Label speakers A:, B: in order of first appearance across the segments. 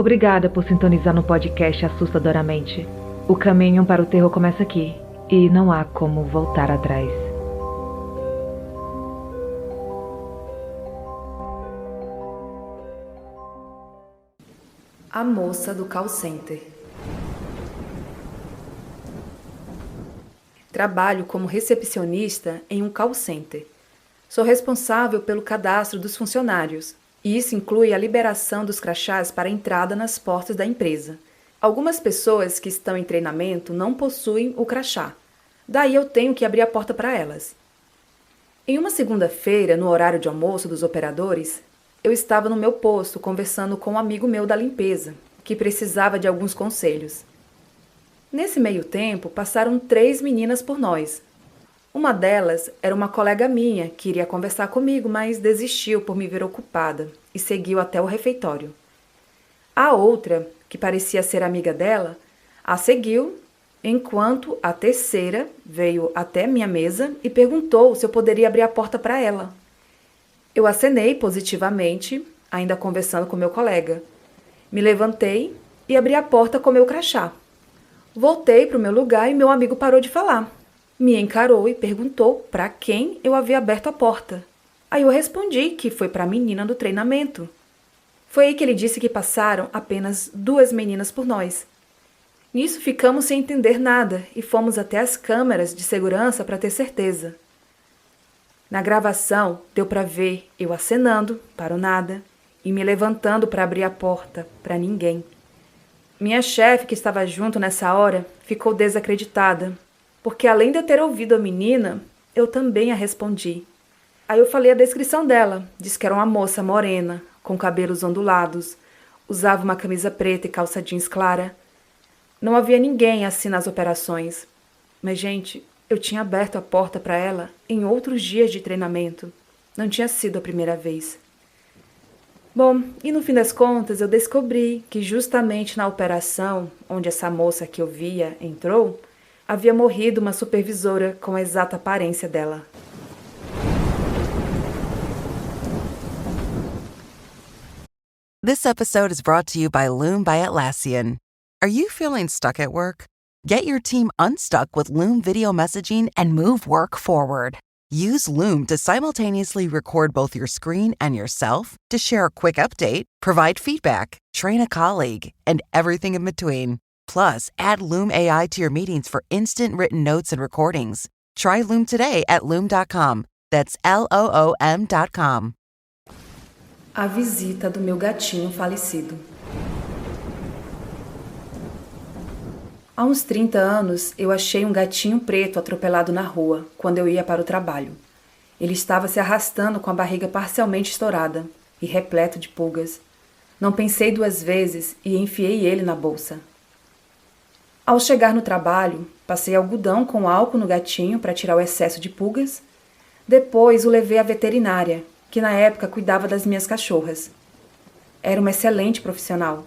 A: Obrigada por sintonizar no podcast Assustadoramente. O caminho para o terror começa aqui, e não há como voltar atrás.
B: A moça do call center. Trabalho como recepcionista em um call center. Sou responsável pelo cadastro dos funcionários, e isso inclui a liberação dos crachás para a entrada nas portas da empresa. Algumas pessoas que estão em treinamento não possuem o crachá, daí eu tenho que abrir a porta para elas. Em uma segunda-feira, no horário de almoço dos operadores, eu estava no meu posto conversando com um amigo meu da limpeza, que precisava de alguns conselhos. Nesse meio tempo, passaram 3 meninas por nós. Uma delas era uma colega minha que iria conversar comigo, mas desistiu por me ver ocupada e seguiu até o refeitório. A outra, que parecia ser amiga dela, a seguiu, enquanto a terceira veio até minha mesa e perguntou se eu poderia abrir a porta para ela. Eu acenei positivamente, ainda conversando com meu colega. Me levantei e abri a porta com meu crachá. Voltei para o meu lugar e meu amigo parou de falar. Me encarou e perguntou para quem eu havia aberto a porta. Aí eu respondi que foi para a menina do treinamento. Foi aí que ele disse que passaram apenas 2 meninas por nós. Nisso ficamos sem entender nada e fomos até as câmeras de segurança para ter certeza. Na gravação, deu para ver eu acenando para o nada e me levantando para abrir a porta para ninguém. Minha chefe, que estava junto nessa hora, ficou desacreditada, porque além de eu ter ouvido a menina, eu também a respondi. Aí eu falei a descrição dela, disse que era uma moça morena, com cabelos ondulados, usava uma camisa preta e calça jeans clara. Não havia ninguém assim nas operações, mas, gente, eu tinha aberto a porta para ela em outros dias de treinamento. Não tinha sido a primeira vez. Bom, e no fim das contas eu descobri que justamente na operação onde essa moça que eu via entrou, havia morrido uma supervisora com a exata aparência dela.
C: This episode is brought to you by Loom by Atlassian. Are you feeling stuck at work? Get your team unstuck with Loom video messaging and move work forward. Use Loom to simultaneously record both your screen and yourself to share a quick update, provide feedback, train a colleague, and everything in between. Plus, add Loom AI to your meetings for instant written notes and recordings. Try Loom today at Loom.com. That's LOOM.com.
B: A visita do meu gatinho falecido. Há uns 30 anos, eu achei um gatinho preto atropelado na rua, quando eu ia para o trabalho. Ele estava se arrastando com a barriga parcialmente estourada e repleto de pulgas. Não pensei 2 vezes e enfiei ele na bolsa. Ao chegar no trabalho, passei algodão com álcool no gatinho para tirar o excesso de pulgas. Depois o levei à veterinária, que na época cuidava das minhas cachorras. Era uma excelente profissional.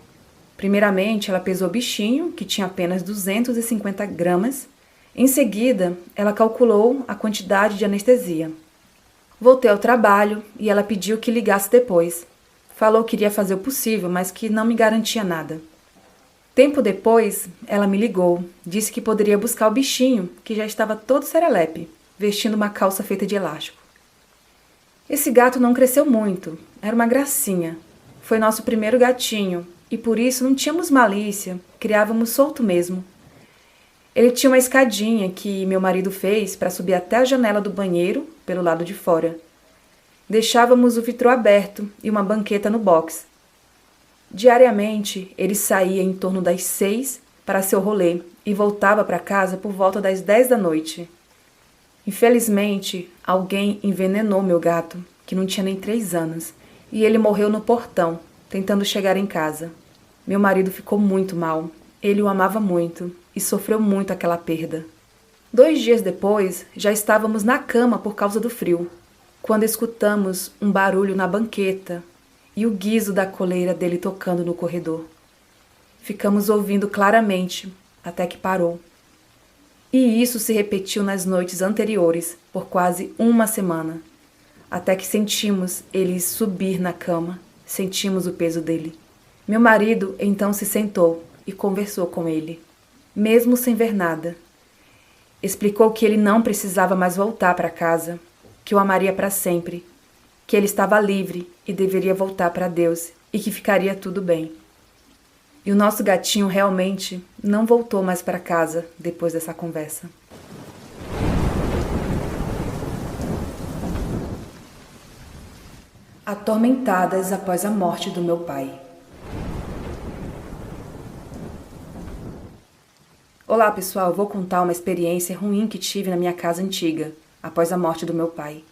B: Primeiramente, ela pesou o bichinho, que tinha apenas 250 gramas. Em seguida, ela calculou a quantidade de anestesia. Voltei ao trabalho e ela pediu que ligasse depois. Falou que iria fazer o possível, mas que não me garantia nada. Tempo depois, ela me ligou, disse que poderia buscar o bichinho, que já estava todo serelepe, vestindo uma calça feita de elástico. Esse gato não cresceu muito, era uma gracinha. Foi nosso primeiro gatinho e por isso não tínhamos malícia, criávamos solto mesmo. Ele tinha uma escadinha que meu marido fez para subir até a janela do banheiro, pelo lado de fora. Deixávamos o vitrô aberto e uma banqueta no box. Diariamente, ele saía em torno das 6 para seu rolê e voltava para casa por volta das 10 da noite. Infelizmente, alguém envenenou meu gato, que não tinha nem 3 anos, e ele morreu no portão, tentando chegar em casa. Meu marido ficou muito mal. Ele o amava muito e sofreu muito aquela perda. 2 dias depois, já estávamos na cama por causa do frio, quando escutamos um barulho na banqueta e o guizo da coleira dele tocando no corredor. Ficamos ouvindo claramente, até que parou. E isso se repetiu nas noites anteriores, por quase 1 semana, até que sentimos ele subir na cama, sentimos o peso dele. Meu marido então se sentou e conversou com ele, mesmo sem ver nada. Explicou que ele não precisava mais voltar para casa, que o amaria para sempre, que ele estava livre e deveria voltar para Deus e que ficaria tudo bem. E o nosso gatinho realmente não voltou mais para casa depois dessa conversa. Atormentadas após a morte do meu pai. Olá pessoal, eu vou contar uma experiência ruim que tive na minha casa antiga, após a morte do meu pai.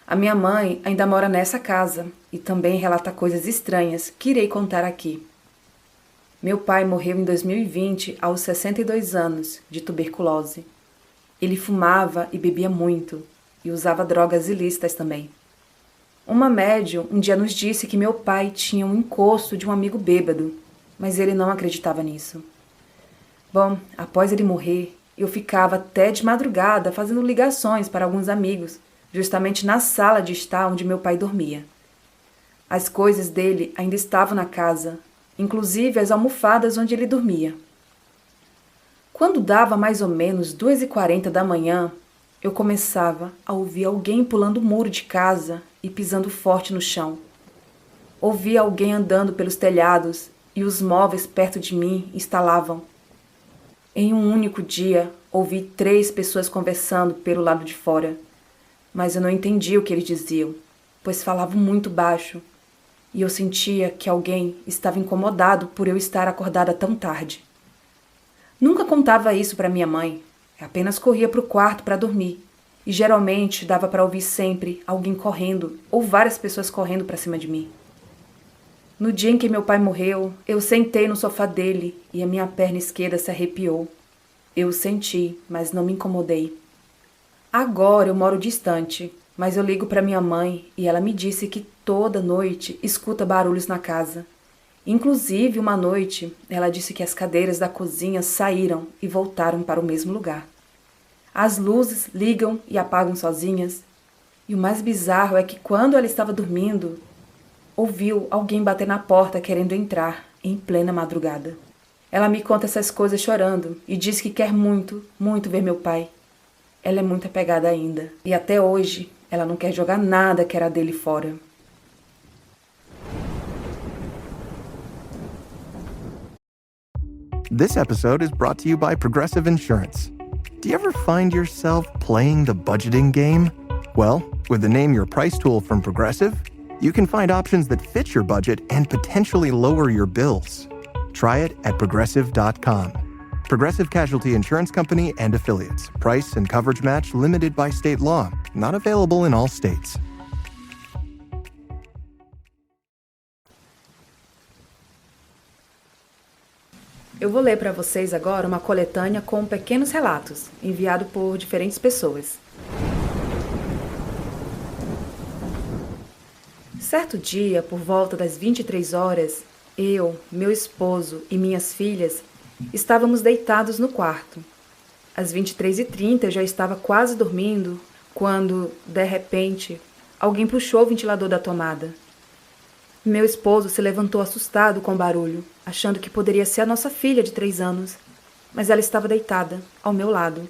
B: A minha mãe ainda mora nessa casa e também relata coisas estranhas que irei contar aqui. Meu pai morreu em 2020 aos 62 anos, de tuberculose. Ele fumava e bebia muito e usava drogas ilícitas também. Uma médium um dia nos disse que meu pai tinha um encosto de um amigo bêbado, mas ele não acreditava nisso. Bom, após ele morrer, eu ficava até de madrugada fazendo ligações para alguns amigos, justamente na sala de estar onde meu pai dormia. As coisas dele ainda estavam na casa, inclusive as almofadas onde ele dormia. Quando dava mais ou menos 2h40 da manhã, eu começava a ouvir alguém pulando o muro de casa e pisando forte no chão. Ouvia alguém andando pelos telhados e os móveis perto de mim estalavam. Em um único dia, ouvi 3 pessoas conversando pelo lado de fora, mas eu não entendia o que eles diziam, pois falavam muito baixo, e eu sentia que alguém estava incomodado por eu estar acordada tão tarde. Nunca contava isso para minha mãe, apenas corria para o quarto para dormir, e geralmente dava para ouvir sempre alguém correndo ou várias pessoas correndo para cima de mim. No dia em que meu pai morreu, eu sentei no sofá dele e a minha perna esquerda se arrepiou. Eu o senti, mas não me incomodei. Agora eu moro distante, mas eu ligo para minha mãe e ela me disse que toda noite escuta barulhos na casa. Inclusive, uma noite, ela disse que as cadeiras da cozinha saíram e voltaram para o mesmo lugar. As luzes ligam e apagam sozinhas. E o mais bizarro é que quando ela estava dormindo, ouviu alguém bater na porta querendo entrar, em plena madrugada. Ela me conta essas coisas chorando e diz que quer muito, muito ver meu pai. Ela é muito apegada ainda e até hoje ela não quer jogar nada que era dele fora.
D: This episode is brought to you by Progressive Insurance. Do you ever find yourself playing the budgeting game? Well, with the Name Your Price tool from Progressive, you can find options that fit your budget and potentially lower your bills. Try it at Progressive.com. Progressive Casualty Insurance Company and Affiliates. Price and coverage match limited by state law. Not available in all states.
B: Eu vou ler para vocês agora uma coletânea com pequenos relatos, enviado por diferentes pessoas. Certo dia, por volta das 23 horas, eu, meu esposo e minhas filhas estávamos deitados no quarto. Às 23h30 eu já estava quase dormindo quando, de repente, alguém puxou o ventilador da tomada. Meu esposo se levantou assustado com o barulho, achando que poderia ser a nossa filha de 3 anos, mas ela estava deitada, ao meu lado.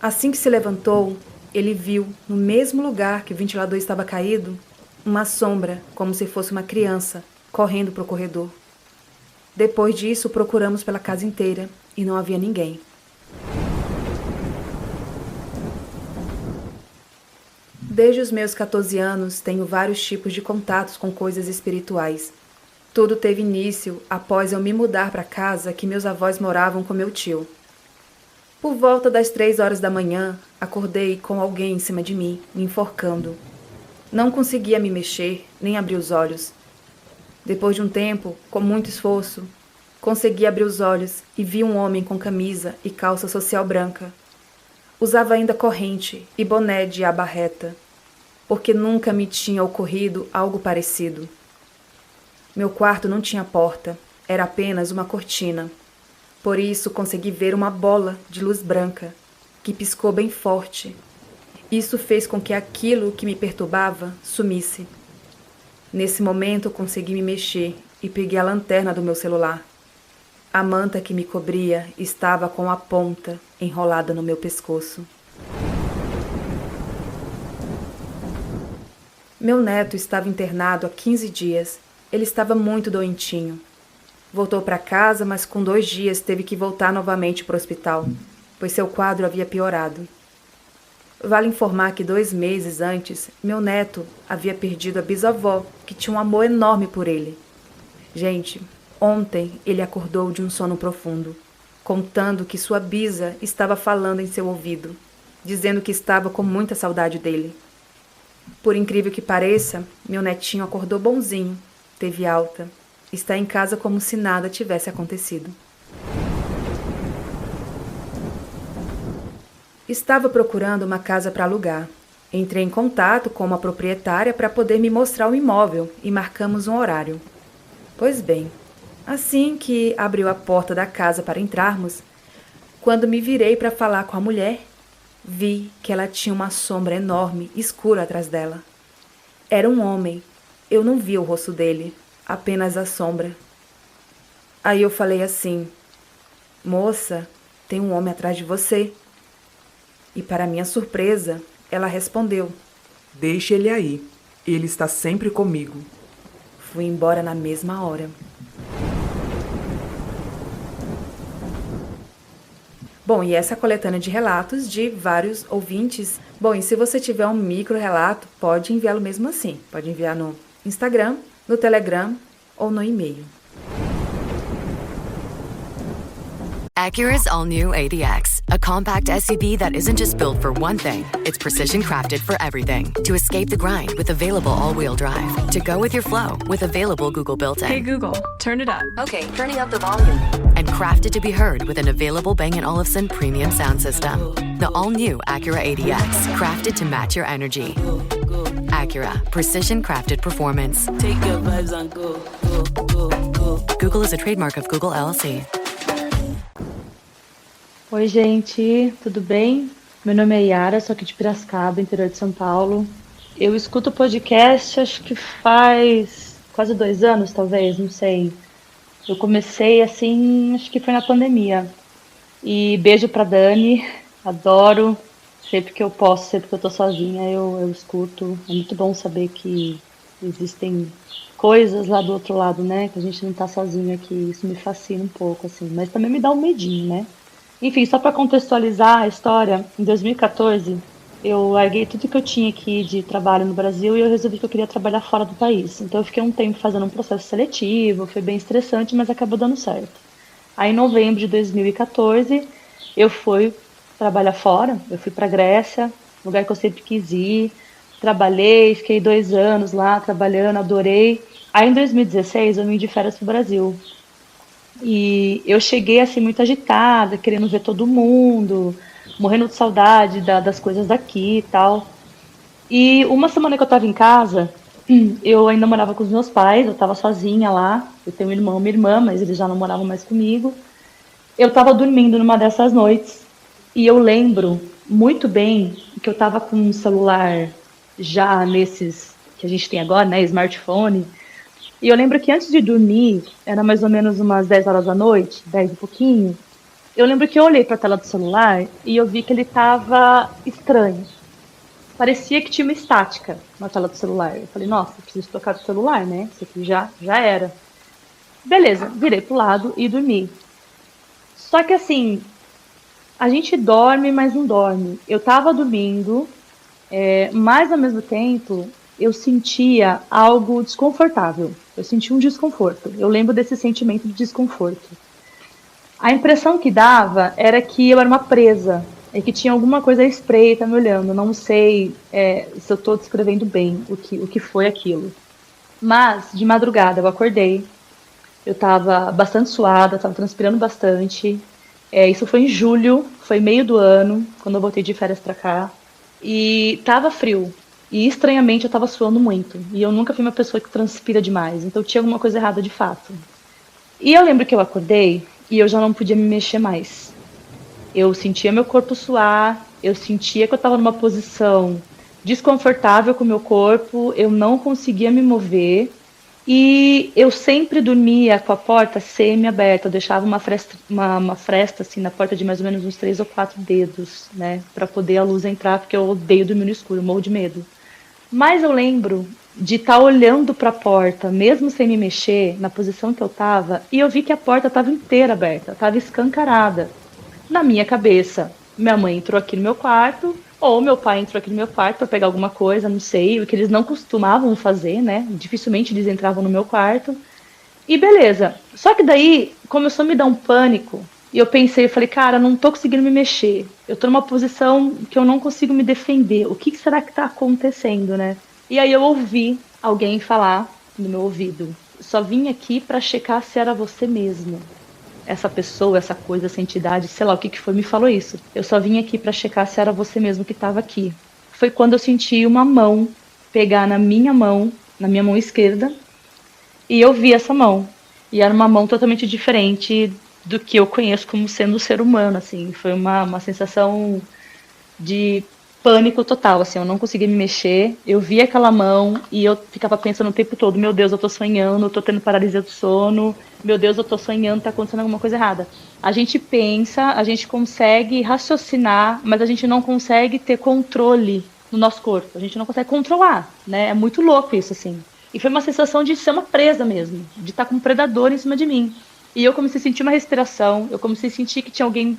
B: Assim que se levantou, ele viu, no mesmo lugar que o ventilador estava caído, uma sombra, como se fosse uma criança, correndo para o corredor. Depois disso, procuramos pela casa inteira e não havia ninguém. Desde os meus 14 anos, tenho vários tipos de contatos com coisas espirituais. Tudo teve início após eu me mudar para a casa que meus avós moravam com meu tio. Por volta das 3 horas da manhã, acordei com alguém em cima de mim, me enforcando. Não conseguia me mexer, nem abrir os olhos. Depois de um tempo, com muito esforço, consegui abrir os olhos e vi um homem com camisa e calça social branca. Usava ainda corrente e boné de aba reta, porque nunca me tinha ocorrido algo parecido. Meu quarto não tinha porta, era apenas uma cortina. Por isso consegui ver uma bola de luz branca, que piscou bem forte. Isso fez com que aquilo que me perturbava sumisse. Nesse momento eu consegui me mexer e peguei a lanterna do meu celular. A manta que me cobria estava com a ponta enrolada no meu pescoço. Meu neto estava internado há 15 dias. Ele estava muito doentinho. Voltou para casa, mas com 2 dias teve que voltar novamente para o hospital, pois seu quadro havia piorado. Vale informar que 2 meses antes, meu neto havia perdido a bisavó, que tinha um amor enorme por ele. Gente, ontem ele acordou de um sono profundo, contando que sua bisa estava falando em seu ouvido, dizendo que estava com muita saudade dele. Por incrível que pareça, meu netinho acordou bonzinho, teve alta, está em casa como se nada tivesse acontecido. Estava procurando uma casa para alugar. Entrei em contato com uma proprietária para poder me mostrar o imóvel e marcamos um horário. Pois bem, assim que abriu a porta da casa para entrarmos, quando me virei para falar com a mulher, vi que ela tinha uma sombra enorme, escura atrás dela. Era um homem. Eu não vi o rosto dele, apenas a sombra. Aí eu falei assim: "Moça, tem um homem atrás de você." E para minha surpresa, ela respondeu:
E: "Deixe ele aí. Ele está sempre comigo."
B: Fui embora na mesma hora. Bom, e essa é a coletânea de relatos de vários ouvintes. Bom, e se você tiver um micro-relato, pode enviá-lo mesmo assim. Pode enviar no Instagram, no Telegram ou no e-mail.
F: Acura's all-new ADX, a compact SUV that isn't just built for one thing, it's precision-crafted for everything. To escape the grind with available all-wheel drive. To go with your flow with available Google built-in.
G: Hey Google, turn it up.
F: Okay, turning up the volume. And crafted to be heard with an available Bang & Olufsen premium sound system. The all-new Acura ADX, crafted to match your energy. Acura, precision-crafted performance.
H: Take your vibes and go, go, go, go.
F: Google is a trademark of Google LLC.
I: Oi, gente, tudo bem? Meu nome é Yara, sou aqui de Piracicaba, interior de São Paulo. Eu escuto o podcast, acho que faz quase 2 anos, talvez, não sei. Eu comecei assim, acho que foi na pandemia. E beijo pra Dani, adoro. Sempre que eu posso, sempre que eu tô sozinha, eu escuto. É muito bom saber que existem coisas lá do outro lado, né? Que a gente não tá sozinho aqui, isso me fascina um pouco, assim. Mas também me dá um medinho, né? Enfim, só para contextualizar a história, em 2014 eu larguei tudo que eu tinha aqui de trabalho no Brasil e eu resolvi que eu queria trabalhar fora do país. Então eu fiquei um tempo fazendo um processo seletivo, foi bem estressante, mas acabou dando certo. Aí em novembro de 2014 eu fui trabalhar fora, eu fui para Grécia, lugar que eu sempre quis ir, trabalhei, fiquei 2 anos lá trabalhando, adorei. Aí em 2016 eu vim de férias pro Brasil. E eu cheguei assim muito agitada, querendo ver todo mundo, morrendo de saudade das coisas daqui e tal. E uma semana que eu tava em casa, eu ainda morava com os meus pais, eu tava sozinha lá. Eu tenho um irmão e uma irmã, mas eles já não moravam mais comigo. Eu tava dormindo numa dessas noites e eu lembro muito bem que eu tava com um celular já nesses que a gente tem agora, né, smartphone. E eu lembro que antes de dormir, era mais ou menos umas 10 horas da noite, 10 e pouquinho, eu lembro que eu olhei para a tela do celular e eu vi que ele estava estranho. Parecia que tinha uma estática na tela do celular. Eu falei, nossa, eu preciso trocar de celular, né? Isso aqui já era. Beleza, virei pro lado e dormi. Só que assim, a gente dorme, mas não dorme. Eu tava dormindo, mas ao mesmo tempo eu sentia algo desconfortável. Eu senti um desconforto. Eu lembro desse sentimento de desconforto. A impressão que dava era que eu era uma presa, e que tinha alguma coisa à espreita me olhando. Não sei se eu estou descrevendo bem o que foi aquilo. Mas, de madrugada, eu acordei. Eu estava bastante suada, estava transpirando bastante. Isso foi em julho, foi meio do ano, quando eu voltei de férias para cá. E estava frio. E estranhamente eu estava suando muito. E eu nunca fui uma pessoa que transpira demais. Então tinha alguma coisa errada de fato. E eu lembro que eu acordei e eu já não podia me mexer mais. Eu sentia meu corpo suar. Eu sentia que eu estava numa posição desconfortável com o meu corpo. Eu não conseguia me mover. E eu sempre dormia com a porta semi-aberta. Eu deixava uma fresta assim na porta de mais ou menos uns 3 ou 4 dedos, né? Pra poder a luz entrar, porque eu odeio dormir no escuro, eu morro de medo. Mas eu lembro de estar olhando para a porta, mesmo sem me mexer, na posição que eu estava, e eu vi que a porta estava inteira aberta, estava escancarada. Na minha cabeça, minha mãe entrou aqui no meu quarto, ou meu pai entrou aqui no meu quarto para pegar alguma coisa, não sei, o que eles não costumavam fazer, né? Dificilmente eles entravam no meu quarto. E beleza. Só que daí começou a me dar um pânico. E eu pensei, eu falei, cara, não tô conseguindo me mexer. Eu tô numa posição que eu não consigo me defender. O que será que tá acontecendo, né? E aí eu ouvi alguém falar no meu ouvido. Só vim aqui pra checar se era você mesmo. Essa pessoa, essa coisa, essa entidade, sei lá o que foi, me falou isso. Eu só vim aqui pra checar se era você mesmo que tava aqui. Foi quando eu senti uma mão pegar na minha mão esquerda, e eu vi essa mão. E era uma mão totalmente diferente do que eu conheço como sendo ser humano, assim. Foi uma sensação de pânico total, assim. Eu não conseguia me mexer. Eu vi aquela mão e eu ficava pensando o tempo todo, meu Deus, eu tô sonhando, eu tô tendo paralisia do sono. Meu Deus, eu tô sonhando, tá acontecendo alguma coisa errada. A gente pensa, a gente consegue raciocinar, mas a gente não consegue ter controle no nosso corpo. A gente não consegue controlar, né? É muito louco isso, assim. E foi uma sensação de ser uma presa mesmo, de estar com um predador em cima de mim. E eu comecei a sentir uma respiração, eu comecei a sentir que tinha alguém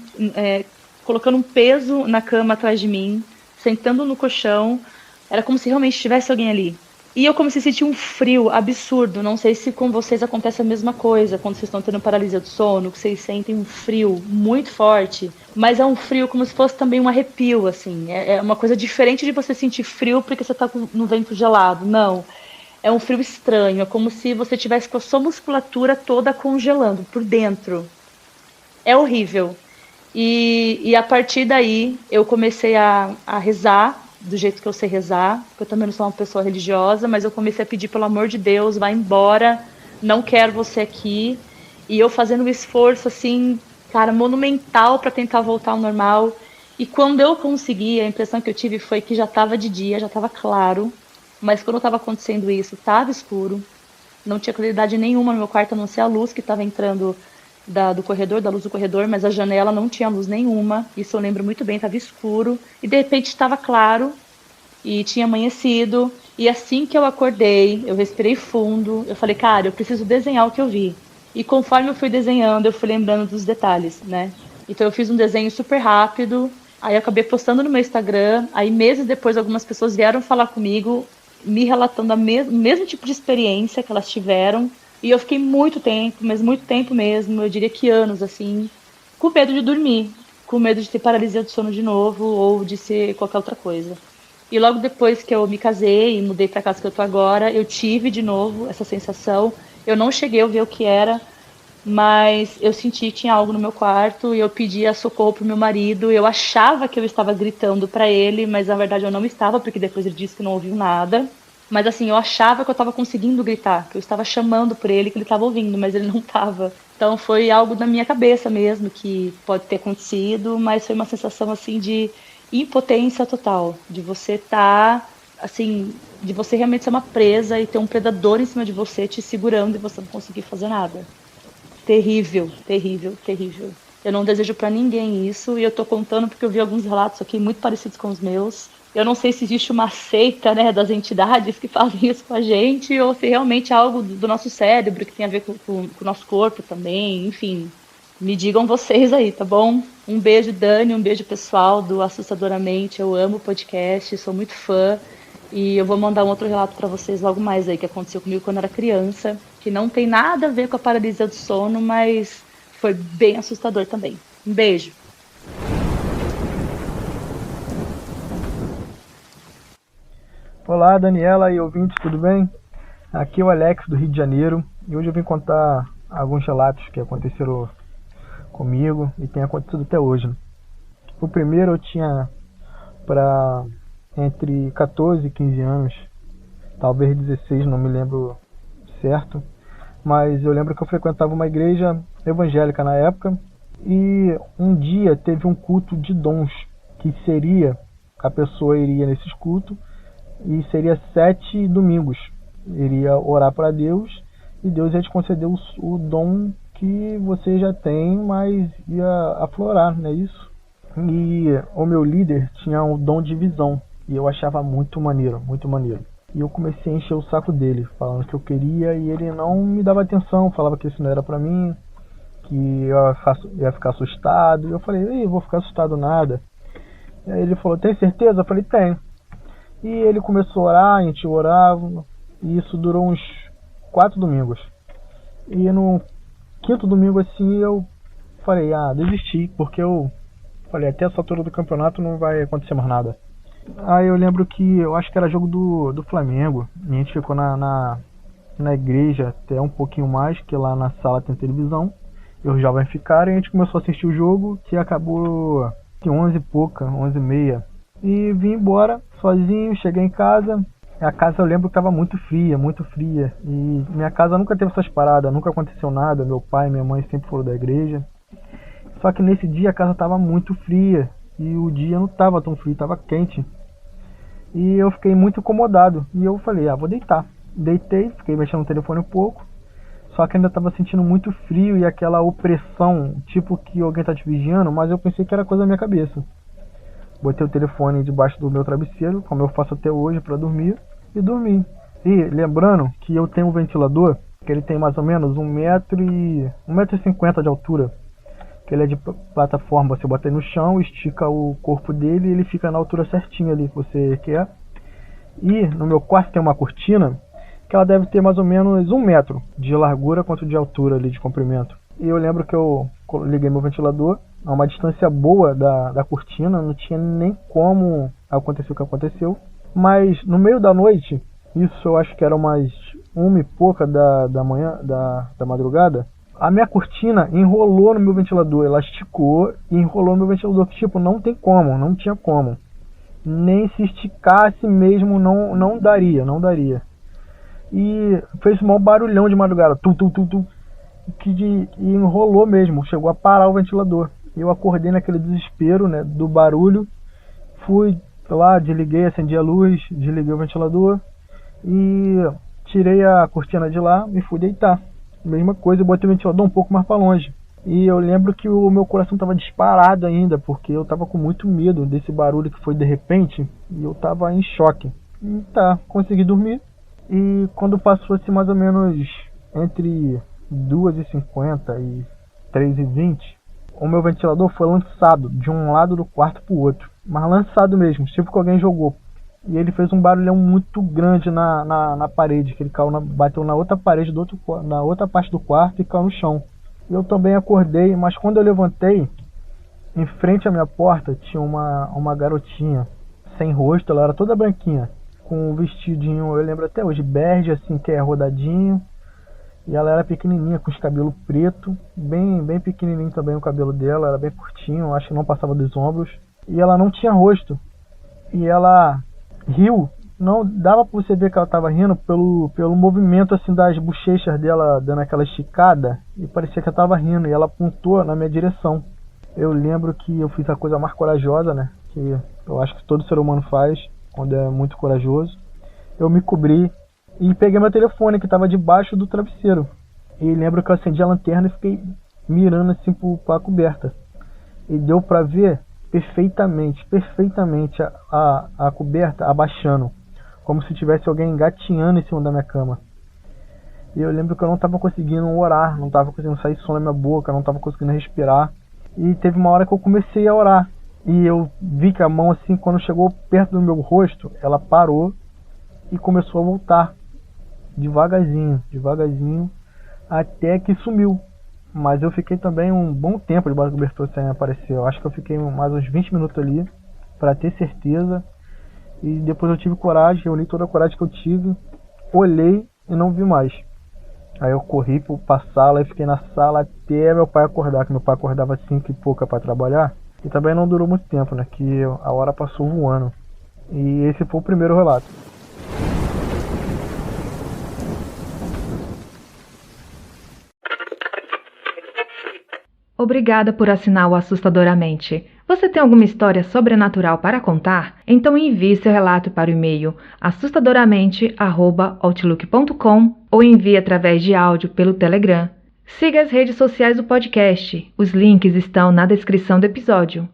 I: colocando um peso na cama atrás de mim, sentando no colchão. Era como se realmente tivesse alguém ali. E eu comecei a sentir um frio absurdo. Não sei se com vocês acontece a mesma coisa, quando vocês estão tendo paralisia do sono, que vocês sentem um frio muito forte, mas é um frio como se fosse também um arrepio, assim. É uma coisa diferente de você sentir frio porque você está no vento gelado. Não. É um frio estranho, é como se você tivesse com a sua musculatura toda congelando por dentro. É horrível. E a partir daí eu comecei a rezar do jeito que eu sei rezar, porque eu também não sou uma pessoa religiosa, mas eu comecei a pedir, pelo amor de Deus, vai embora, não quero você aqui. E eu fazendo um esforço assim, cara, monumental para tentar voltar ao normal. E quando eu consegui, a impressão que eu tive foi que já estava de dia, já estava claro. Mas quando estava acontecendo isso, estava escuro, não tinha claridade nenhuma no meu quarto, a não ser a luz que estava entrando do corredor, da luz do corredor, mas a janela não tinha luz nenhuma, isso eu lembro muito bem, estava escuro, e de repente estava claro, e tinha amanhecido, e assim que eu acordei, eu respirei fundo, eu falei, cara, eu preciso desenhar o que eu vi. E conforme eu fui desenhando, eu fui lembrando dos detalhes, né? Então eu fiz um desenho super rápido, aí eu acabei postando no meu Instagram, aí meses depois algumas pessoas vieram falar comigo, me relatando o mesmo tipo de experiência que elas tiveram. E eu fiquei muito tempo, mas muito tempo mesmo, eu diria que anos, assim, com medo de dormir, com medo de ter paralisia do sono de novo ou de ser qualquer outra coisa. E logo depois que eu me casei e mudei para a casa que eu tô agora, eu tive de novo essa sensação. Eu não cheguei a ver o que era, mas eu senti que tinha algo no meu quarto e eu pedia socorro pro meu marido. Eu achava que eu estava gritando para ele, mas na verdade eu não estava, porque depois ele disse que não ouviu nada. Mas assim, eu achava que eu estava conseguindo gritar, que eu estava chamando por ele, que ele estava ouvindo, mas ele não estava. Então foi algo na minha cabeça mesmo, que pode ter acontecido, mas foi uma sensação assim de impotência total, de você estar, assim, de você realmente ser uma presa e ter um predador em cima de você te segurando e você não conseguir fazer nada. Terrível, terrível, terrível. Eu não desejo pra ninguém isso, e eu tô contando porque eu vi alguns relatos aqui muito parecidos com os meus. Eu não sei se existe uma seita, né, das entidades que fazem isso com a gente, ou se realmente é algo do nosso cérebro, que tem a ver com o nosso corpo também, enfim. Me digam vocês aí, tá bom? Um beijo, Dani, um beijo pessoal do Assustadoramente. Eu amo o podcast, sou muito fã. E eu vou mandar um outro relato pra vocês logo mais aí, que aconteceu comigo quando eu era criança, que não tem nada a ver com a paralisia do sono, mas foi bem assustador também. Um beijo.
G: Olá, Daniela e ouvintes, tudo bem? Aqui é o Alex, do Rio de Janeiro, e hoje eu vim contar alguns relatos que aconteceram comigo e tem acontecido até hoje. O primeiro eu tinha para entre 14 e 15 anos, talvez 16, não me lembro certo, mas eu lembro que eu frequentava uma igreja evangélica na época e um dia teve um culto de dons, que seria, a pessoa iria nesses cultos e seria 7 domingos. iria orar para Deus e Deus ia te conceder o dom que você já tem, mas ia aflorar, não é isso? E o meu líder tinha um dom de visão e eu achava muito maneiro, muito maneiro. E eu comecei a encher o saco dele, falando que eu queria, e ele não me dava atenção, falava que isso não era pra mim, que eu ia ficar assustado. E eu falei, ei, vou ficar assustado nada. E aí ele falou, tem certeza? Eu falei, tenho. E ele começou a orar, a gente orava, e isso durou uns 4 domingos. E no 5º domingo assim eu falei, desisti, porque eu falei, até essa altura do campeonato não vai acontecer mais nada. Aí eu lembro que, eu acho que era jogo do Flamengo, e a gente ficou na igreja até um pouquinho mais, que lá na sala tem televisão, e os jovens ficaram, e a gente começou a assistir o jogo, que acabou que 11 e pouca, 11 e meia, e vim embora sozinho, cheguei em casa. A casa eu lembro que estava muito fria, e minha casa nunca teve essas paradas, nunca aconteceu nada, meu pai e minha mãe sempre foram da igreja. Só que nesse dia a casa estava muito fria, e o dia não estava tão frio, estava quente. E eu fiquei muito incomodado, e eu falei, vou deitar. Deitei, fiquei mexendo no telefone um pouco, só que ainda estava sentindo muito frio e aquela opressão, tipo que alguém tá te vigiando, mas eu pensei que era coisa da minha cabeça. Botei o telefone debaixo do meu travesseiro, como eu faço até hoje para dormir, e dormi. E lembrando que eu tenho um ventilador, que ele tem mais ou menos 1,50 m de altura, que ele é de plataforma, você bota ele no chão, estica o corpo dele e ele fica na altura certinha ali que você quer. E no meu quarto tem uma cortina, que ela deve ter mais ou menos 1 metro de largura quanto de altura ali, de comprimento. E eu lembro que eu liguei meu ventilador a uma distância boa da cortina, não tinha nem como acontecer o que aconteceu. Mas no meio da noite, isso eu acho que era umas 1 e pouca da manhã, da madrugada, a minha cortina enrolou no meu ventilador, ela esticou e enrolou no meu ventilador, que tipo, não tinha como. Nem se esticasse mesmo, não daria. E fez um maior barulhão de madrugada, e enrolou mesmo, chegou a parar o ventilador. Eu acordei naquele desespero, né, do barulho, fui lá, desliguei, acendi a luz, desliguei o ventilador e tirei a cortina de lá e fui deitar. Mesma coisa, eu botei o ventilador um pouco mais para longe. E eu lembro que o meu coração estava disparado ainda, porque eu estava com muito medo desse barulho que foi de repente, e eu estava em choque. E consegui dormir. E quando passou assim mais ou menos entre 2h50 e 3h20, o meu ventilador foi lançado de um lado do quarto para o outro. Mas lançado mesmo, tipo que alguém jogou. E ele fez um barulhão muito grande na parede, que ele bateu na outra parede, na outra parte do quarto e caiu no chão. Eu também acordei, mas quando eu levantei, em frente à minha porta tinha uma garotinha, sem rosto, ela era toda branquinha, com um vestidinho, eu lembro até hoje, bege, assim, que é rodadinho. E ela era pequenininha, com os cabelos pretos, bem pequenininho também o cabelo dela, era bem curtinho, acho que não passava dos ombros. E ela não tinha rosto. E ela riu, não dava pra você ver que ela tava rindo pelo movimento assim das bochechas dela, dando aquela esticada, e parecia que ela tava rindo, e ela apontou na minha direção. Eu lembro que eu fiz a coisa mais corajosa, né, que eu acho que todo ser humano faz quando é muito corajoso. Eu me cobri e peguei meu telefone que tava debaixo do travesseiro, e lembro que eu acendi a lanterna e fiquei mirando assim pra coberta, e deu pra ver perfeitamente a coberta abaixando, como se tivesse alguém engatinhando em cima da minha cama. E eu lembro que eu não estava conseguindo orar, não estava conseguindo sair som da minha boca, não estava conseguindo respirar. E teve uma hora que eu comecei a orar, e eu vi que a mão, assim, quando chegou perto do meu rosto, ela parou e começou a voltar devagarzinho, até que sumiu. Mas eu fiquei também um bom tempo debaixo do cobertor sem aparecer. Eu acho que eu fiquei mais uns 20 minutos ali para ter certeza. E depois eu tive coragem, reuni toda a coragem que eu tive, olhei e não vi mais. Aí eu corri pra sala e fiquei na sala até meu pai acordar, que meu pai acordava 5 e pouca para trabalhar. E também não durou muito tempo, né, que a hora passou voando. E esse foi o primeiro relato.
A: Obrigada por assinar o Assustadoramente. Você tem alguma história sobrenatural para contar? Então envie seu relato para o e-mail assustadoramente@outlook.com ou envie através de áudio pelo Telegram. Siga as redes sociais do podcast. Os links estão na descrição do episódio.